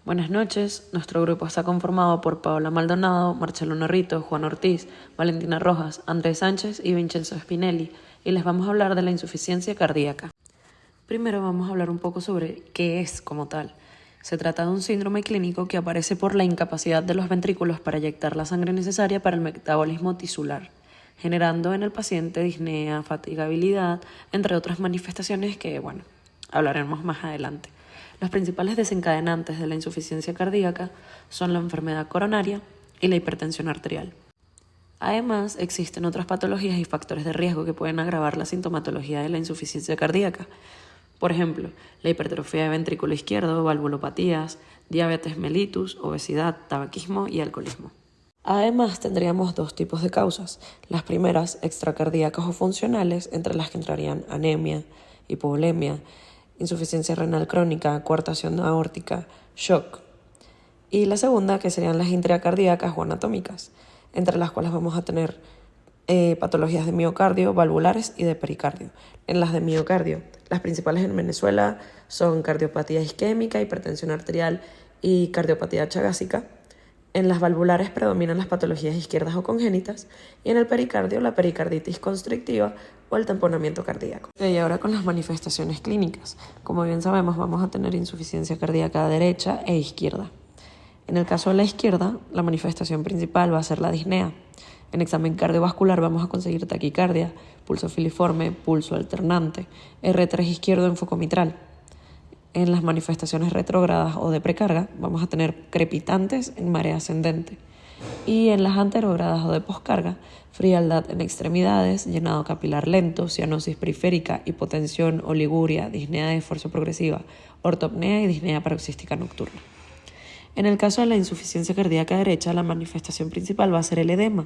Buenas noches, nuestro grupo está conformado por Paola Maldonado, Marcelo Norrito, Juan Ortiz, Valentina Rojas, Andrés Sánchez y Vincenzo Spinelli, y les vamos a hablar de la insuficiencia cardíaca. Primero vamos a hablar un poco sobre qué es como tal. Se trata de un síndrome clínico que aparece por la incapacidad de los ventrículos para eyectar la sangre necesaria para el metabolismo tisular, generando en el paciente disnea, fatigabilidad, entre otras manifestaciones que, hablaremos más adelante. Los principales desencadenantes de la insuficiencia cardíaca son la enfermedad coronaria y la hipertensión arterial. Además, existen otras patologías y factores de riesgo que pueden agravar la sintomatología de la insuficiencia cardíaca. Por ejemplo, la hipertrofia de ventrículo izquierdo, valvulopatías, diabetes mellitus, obesidad, tabaquismo y alcoholismo. Además, tendríamos dos tipos de causas. Las primeras, extracardíacas o funcionales, entre las que entrarían anemia, hipovolemia, insuficiencia renal crónica, coartación aórtica, shock. Y la segunda, que serían las intracardíacas o anatómicas, entre las cuales vamos a tener patologías de miocardio, valvulares y de pericardio. En las de miocardio, las principales en Venezuela son cardiopatía isquémica, hipertensión arterial y cardiopatía chagásica. En las valvulares predominan las patologías izquierdas o congénitas y en el pericardio la pericarditis constrictiva o el tamponamiento cardíaco. Y ahora con las manifestaciones clínicas. Como bien sabemos, vamos a tener insuficiencia cardíaca derecha e izquierda. En el caso de la izquierda, la manifestación principal va a ser la disnea. En examen cardiovascular vamos a conseguir taquicardia, pulso filiforme, pulso alternante, R3 izquierdo en foco mitral. En las manifestaciones retrógradas o de precarga vamos a tener crepitantes en marea ascendente. Y en las anterógradas o de poscarga, frialdad en extremidades, llenado capilar lento, cianosis periférica, hipotensión, oliguria, disnea de esfuerzo progresiva, ortopnea y disnea paroxística nocturna. En el caso de la insuficiencia cardíaca derecha, la manifestación principal va a ser el edema.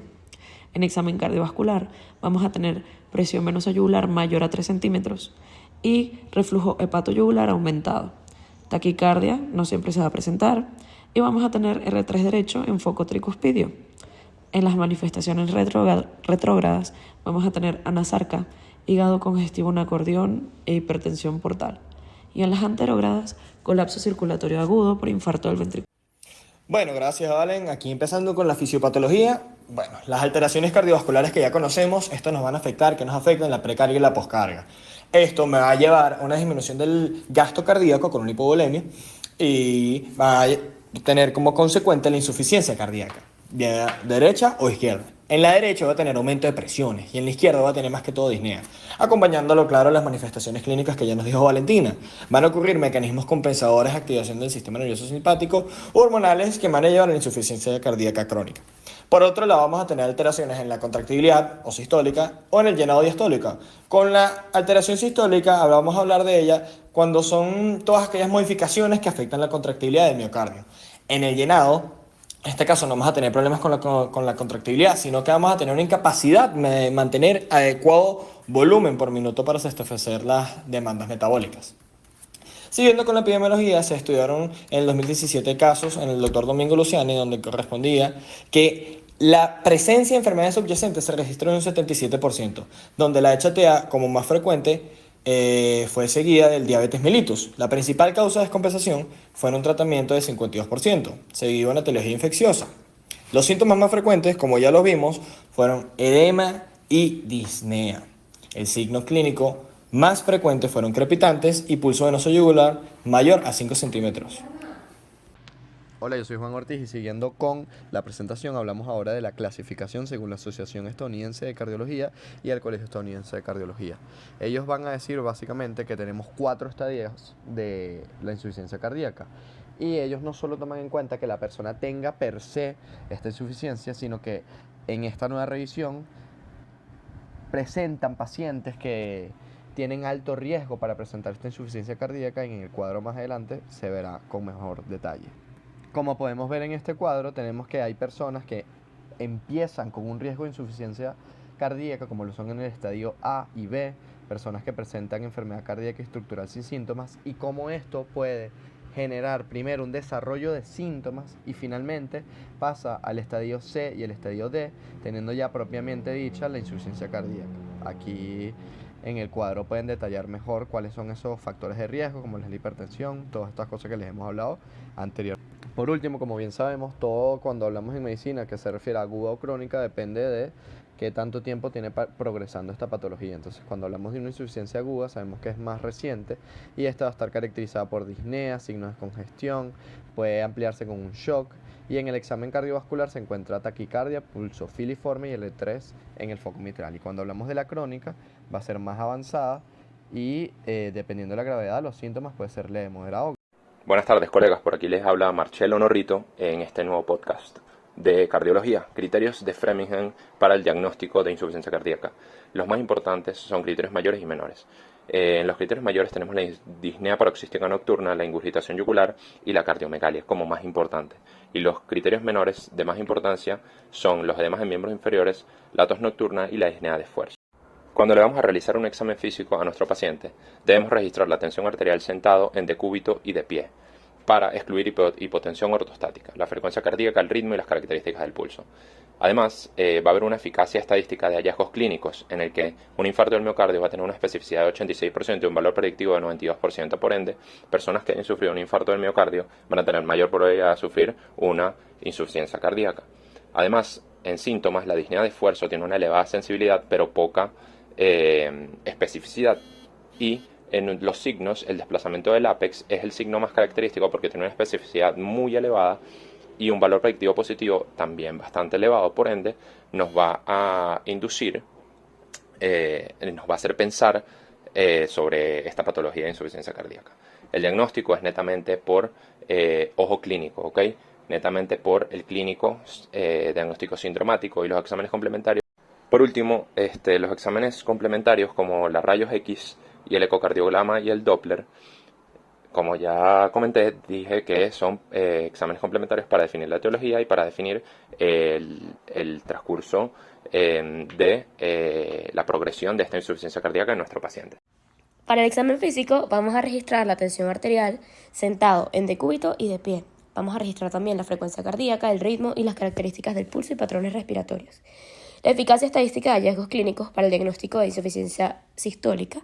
En examen cardiovascular vamos a tener presión venosa yugular mayor a 3 centímetros y reflujo hepatoyugular aumentado. Taquicardia no siempre se va a presentar y vamos a tener R3 derecho en foco tricuspidio. En las manifestaciones retrógradas vamos a tener anasarca, hígado congestivo en acordeón e hipertensión portal. Y en las anterógradas, colapso circulatorio agudo por infarto del ventrículo. Bueno, gracias, Valen. Aquí empezando con la fisiopatología. Bueno, las alteraciones cardiovasculares que ya conocemos, esto nos van a afectar, que nos afectan la precarga y la poscarga. Esto me va a llevar a una disminución del gasto cardíaco con una hipovolemia y va a tener como consecuente la insuficiencia cardíaca, de derecha o izquierda. En la derecha va a tener aumento de presiones y en la izquierda va a tener más que todo disnea, acompañándolo, claro, las manifestaciones clínicas que ya nos dijo Valentina. Van a ocurrir mecanismos compensadores de activación del sistema nervioso simpático o hormonales que van a llevar a la insuficiencia cardíaca crónica. Por otro lado, vamos a tener alteraciones en la contractibilidad o sistólica o en el llenado diastólico. Con la alteración sistólica, vamos a hablar de ella cuando son todas aquellas modificaciones que afectan la contractibilidad del miocardio. En el llenado, en este caso no vamos a tener problemas con la contractibilidad, sino que vamos a tener una incapacidad de mantener adecuado volumen por minuto para satisfacer las demandas metabólicas. Siguiendo con la epidemiología, se estudiaron en el 2017 casos en el doctor Domingo Luciani, donde correspondía que la presencia de enfermedades subyacentes se registró en un 77%, donde la HTA como más frecuente fue seguida del diabetes mellitus. La principal causa de descompensación fue en un tratamiento de 52%, seguido en la teología infecciosa. Los síntomas más frecuentes, como ya lo vimos, fueron edema y disnea. El signo clínico más frecuente fueron crepitantes y pulso venoso yugular mayor a 5 centímetros. Hola, yo soy Juan Ortiz y siguiendo con la presentación hablamos ahora de la clasificación según la Asociación Estadounidense de Cardiología y el Colegio Estadounidense de Cardiología. Ellos van a decir básicamente que tenemos 4 estadios de la insuficiencia cardíaca y ellos no solo toman en cuenta que la persona tenga per se esta insuficiencia, sino que en esta nueva revisión presentan pacientes que tienen alto riesgo para presentar esta insuficiencia cardíaca y en el cuadro más adelante se verá con mejor detalle. Como podemos ver en este cuadro, tenemos que hay personas que empiezan con un riesgo de insuficiencia cardíaca, como lo son en el estadio A y B, personas que presentan enfermedad cardíaca estructural sin síntomas, y cómo esto puede generar primero un desarrollo de síntomas y finalmente pasa al estadio C y el estadio D, teniendo ya propiamente dicha la insuficiencia cardíaca. Aquí En el cuadro pueden detallar mejor cuáles son esos factores de riesgo, como es la hipertensión, todas estas cosas que les hemos hablado anteriormente. Por último, como bien sabemos, todo cuando hablamos en medicina que se refiere a aguda o crónica depende de qué tanto tiempo tiene progresando esta patología. Entonces, cuando hablamos de una insuficiencia aguda, sabemos que es más reciente y esta va a estar caracterizada por disnea, signos de congestión, puede ampliarse con un shock, y en el examen cardiovascular se encuentra taquicardia, pulso filiforme y el E3 en el foco mitral. Y cuando hablamos de la crónica, va a ser más avanzada y dependiendo de la gravedad, los síntomas pueden ser leve, moderado. Buenas tardes, colegas. Por aquí les habla Marcelo Norrito en este nuevo podcast de cardiología, criterios de Framingham para el diagnóstico de insuficiencia cardíaca. Los más importantes son criterios mayores y menores. En los criterios mayores tenemos la disnea paroxística nocturna, la ingurgitación yugular y la cardiomegalia como más importante. Y los criterios menores de más importancia son los edemas en miembros inferiores, la tos nocturna y la disnea de esfuerzo. Cuando le vamos a realizar un examen físico a nuestro paciente, debemos registrar la tensión arterial sentado, en decúbito y de pie, para excluir hipotensión ortostática, la frecuencia cardíaca, el ritmo y las características del pulso. Además, va a haber una eficacia estadística de hallazgos clínicos, en el que un infarto del miocardio va a tener una especificidad de 86% y un valor predictivo de 92%. Por ende, personas que hayan sufrido un infarto del miocardio van a tener mayor probabilidad de sufrir una insuficiencia cardíaca. Además, en síntomas, la disnea de esfuerzo tiene una elevada sensibilidad, pero poca especificidad, y en los signos el desplazamiento del ápex es el signo más característico porque tiene una especificidad muy elevada y un valor predictivo positivo también bastante elevado. Por ende nos va a inducir, nos va a hacer pensar sobre esta patología de insuficiencia cardíaca. El diagnóstico es netamente por ojo clínico, ¿ok? Netamente por el clínico, diagnóstico sindromático, y los exámenes complementarios. Por último, los exámenes complementarios como la rayos X y el ecocardiograma y el Doppler, como ya comenté, dije que son exámenes complementarios para definir la etiología y para definir el transcurso de la progresión de esta insuficiencia cardíaca en nuestro paciente. Para el examen físico vamos a registrar la tensión arterial sentado, en decúbito y de pie. Vamos a registrar también la frecuencia cardíaca, el ritmo y las características del pulso y patrones respiratorios. La eficacia estadística de hallazgos clínicos para el diagnóstico de insuficiencia sistólica.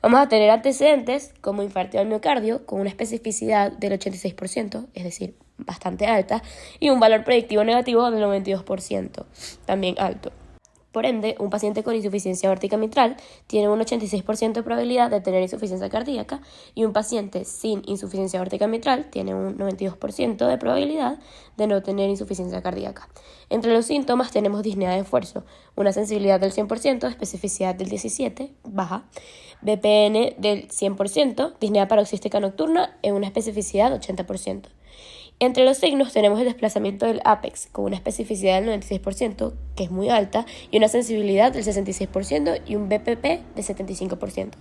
Vamos a tener antecedentes como infarto del miocardio con una especificidad del 86%, es decir, bastante alta, y un valor predictivo negativo del 92%, también alto. Por ende, un paciente con insuficiencia aórtica mitral tiene un 86% de probabilidad de tener insuficiencia cardíaca, y un paciente sin insuficiencia aórtica mitral tiene un 92% de probabilidad de no tener insuficiencia cardíaca. Entre los síntomas tenemos disnea de esfuerzo, una sensibilidad del 100%, especificidad del 17%, baja, BPN del 100%, disnea paroxística nocturna en una especificidad del 80%. Entre los signos tenemos el desplazamiento del ápex con una especificidad del 96%, que es muy alta, y una sensibilidad del 66% y un BPP del 75%.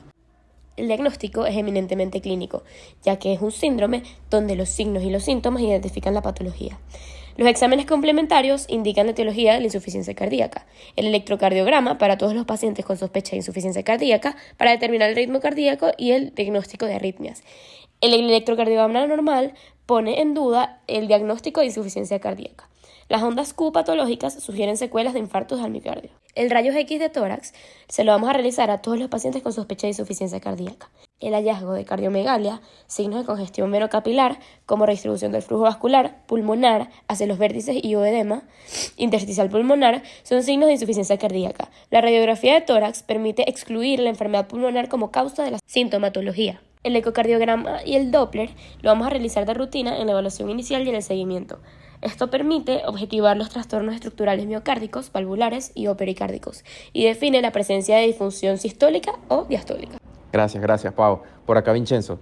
El diagnóstico es eminentemente clínico, ya que es un síndrome donde los signos y los síntomas identifican la patología. Los exámenes complementarios indican la etiología de la insuficiencia cardíaca. El electrocardiograma para todos los pacientes con sospecha de insuficiencia cardíaca para determinar el ritmo cardíaco y el diagnóstico de arritmias. El electrocardiograma normal pone en duda el diagnóstico de insuficiencia cardíaca. Las ondas Q patológicas sugieren secuelas de infartos al miocardio. El rayos X de tórax se lo vamos a realizar a todos los pacientes con sospecha de insuficiencia cardíaca. El hallazgo de cardiomegalia, signos de congestión venocapilar, como redistribución del flujo vascular, pulmonar, hacia los vértices y o edema intersticial pulmonar, son signos de insuficiencia cardíaca. La radiografía de tórax permite excluir la enfermedad pulmonar como causa de la sintomatología. El ecocardiograma y el Doppler lo vamos a realizar de rutina en la evaluación inicial y en el seguimiento. Esto permite objetivar los trastornos estructurales miocárdicos, valvulares y o pericárdicos, y define la presencia de disfunción sistólica o diastólica. Gracias, Pau. Por acá, Vincenzo.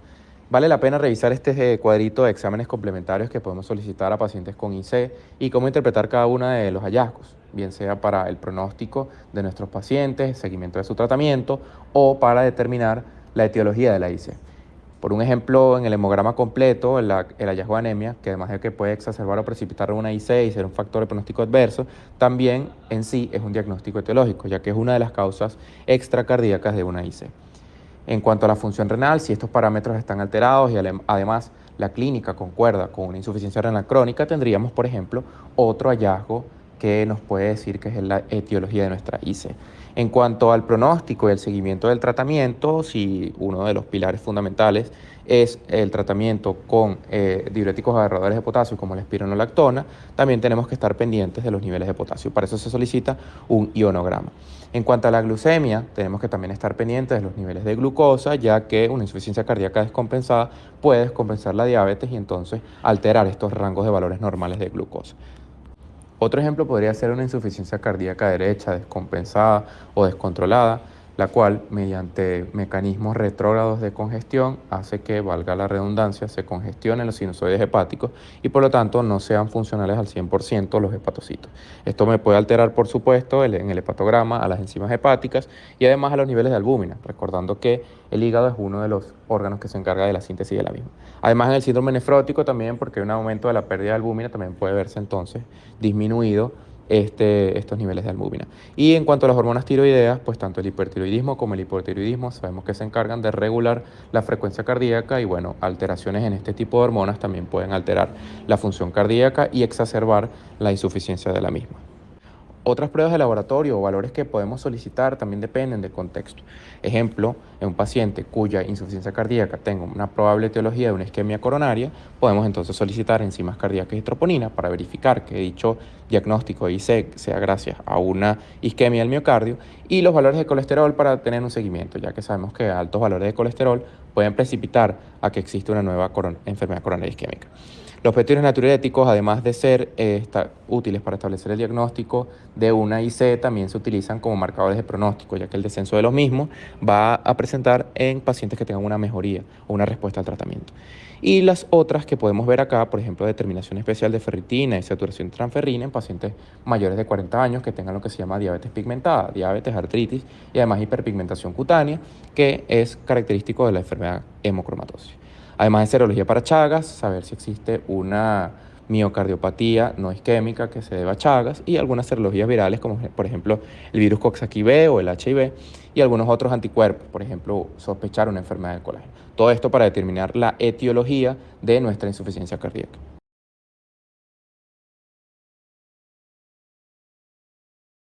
Vale la pena revisar este cuadrito de exámenes complementarios que podemos solicitar a pacientes con IC y cómo interpretar cada uno de los hallazgos, bien sea para el pronóstico de nuestros pacientes, seguimiento de su tratamiento o para determinar la etiología de la IC. Por un ejemplo, en el hemograma completo, el hallazgo de anemia, que además de que puede exacerbar o precipitar una IC y ser un factor de pronóstico adverso, también en sí es un diagnóstico etiológico, ya que es una de las causas extracardíacas de una IC. En cuanto a la función renal, si estos parámetros están alterados y además la clínica concuerda con una insuficiencia renal crónica, tendríamos, por ejemplo, otro hallazgo que nos puede decir que es la etiología de nuestra IC. En cuanto al pronóstico y el seguimiento del tratamiento, si uno de los pilares fundamentales es el tratamiento con diuréticos agarradores de potasio como la espironolactona, también tenemos que estar pendientes de los niveles de potasio. Para eso se solicita un ionograma. En cuanto a la glucemia, tenemos que también estar pendientes de los niveles de glucosa, ya que una insuficiencia cardíaca descompensada puede descompensar la diabetes y entonces alterar estos rangos de valores normales de glucosa. Otro ejemplo podría ser una insuficiencia cardíaca derecha, descompensada o descontrolada, la cual, mediante mecanismos retrógrados de congestión, hace que, valga la redundancia, se congestionen los sinusoides hepáticos y por lo tanto no sean funcionales al 100% los hepatocitos. Esto me puede alterar, por supuesto, en el hepatograma a las enzimas hepáticas y además a los niveles de albúmina, recordando que el hígado es uno de los órganos que se encarga de la síntesis de la misma. Además, en el síndrome nefrótico también, porque un aumento de la pérdida de albúmina también puede verse entonces disminuido estos niveles de albúmina. Y en cuanto a las hormonas tiroideas, pues tanto el hipertiroidismo como el hipotiroidismo sabemos que se encargan de regular la frecuencia cardíaca y bueno, alteraciones en este tipo de hormonas también pueden alterar la función cardíaca y exacerbar la insuficiencia de la misma. Otras pruebas de laboratorio o valores que podemos solicitar también dependen del contexto. Ejemplo, en un paciente cuya insuficiencia cardíaca tenga una probable etiología de una isquemia coronaria, podemos entonces solicitar enzimas cardíacas y troponina para verificar que dicho diagnóstico de IC sea gracias a una isquemia del miocardio y los valores de colesterol para tener un seguimiento, ya que sabemos que altos valores de colesterol pueden precipitar a que exista una nueva enfermedad coronaria isquémica. Los péptidos natriuréticos, además de ser útiles para establecer el diagnóstico de una IC, también se utilizan como marcadores de pronóstico, ya que el descenso de los mismos va a presentar en pacientes que tengan una mejoría o una respuesta al tratamiento. Y las otras que podemos ver acá, por ejemplo, determinación especial de ferritina y saturación de transferrina en pacientes mayores de 40 años que tengan lo que se llama diabetes pigmentada, diabetes, artritis y además hiperpigmentación cutánea, que es característico de la enfermedad hemocromatosis. Además de serología para Chagas, saber si existe una miocardiopatía no isquémica que se deba a Chagas y algunas serologías virales como por ejemplo el virus Coxsackie-B o el HIV y algunos otros anticuerpos, por ejemplo sospechar una enfermedad del colágeno. Todo esto para determinar la etiología de nuestra insuficiencia cardíaca.